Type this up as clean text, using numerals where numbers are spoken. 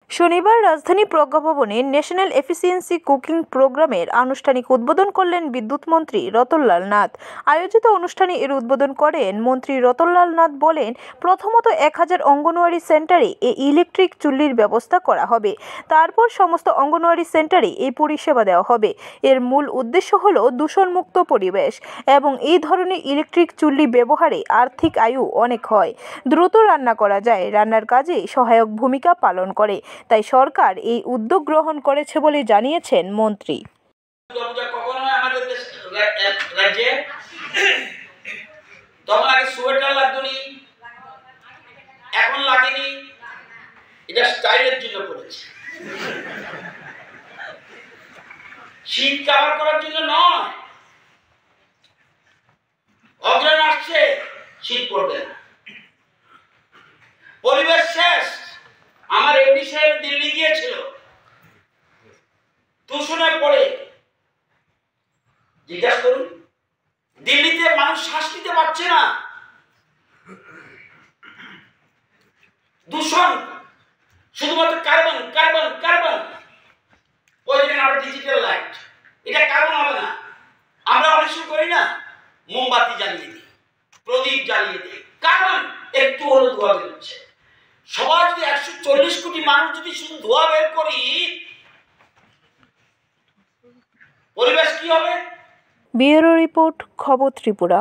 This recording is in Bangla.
শনিবার রাজধানী প্রজ্ঞাভবনে ন্যাশনাল এফিসিয়েন্সি কুকিং প্রোগ্রামের আনুষ্ঠানিক উদ্বোধন করলেন বিদ্যুৎ মন্ত্রী রতনলাল নাথ। আয়োজিত অনুষ্ঠানে এর উদ্বোধন করেন মন্ত্রী রতনলাল নাথ। বলেন, প্রথমত 1000 অঙ্গনওয়াড়ি সেন্টারে এই ইলেকট্রিক চুল্লির ব্যবস্থা করা হবে। তারপর সমস্ত অঙ্গনওয়াড়ি সেন্টারে এই পরিষেবা দেওয়া হবে। এর মূল উদ্দেশ্য হল দূষণমুক্ত পরিবেশ এবং এই ধরনের ইলেকট্রিক চুল্লি ব্যবহারে আর্থিক আয়ু অনেক হয়, দ্রুত রান্না করা যায়, রান্নার কাজে সহায়ক ভূমিকা পালন করে। তাই সরকার এই উদ্যোগ গ্রহণ করেছে বলে জানিয়েছেন মন্ত্রী। এখন লাগেনি, এটা স্টাইলের জন্য করেছে, শীত কাভার করার জন্য নয়। অগ্রহণ আসছে, শীত পড়বে না, পরিবেশ শেষ। আমার এমডি সাহেব দিল্লি গিয়েছিল, দূষণে পড়ে। জিজ্ঞাসা করুন, দিল্লিতে মানুষ শ্বাস নিতে পারছে না, দূষণ, শুধুমাত্র কার্বন কার্বন কার্বন। ওই জন্য আমরা ডিজিটাল লাইট, এটা কার্বন হবে না। আমরা অনেক সময় করি না, মোমবাতি জ্বালিয়ে দিই, প্রদীপ জ্বালিয়ে দিই, কার্বন একটু হলো ধোঁয়া বেরোচ্ছে। সবাই যদি 140 কোটি মানুষ যদি শুধু ধোঁয়া বের করি, পরিবেশ কি হবে? ব্যুরো রিপোর্ট, খবর ত্রিপুরা।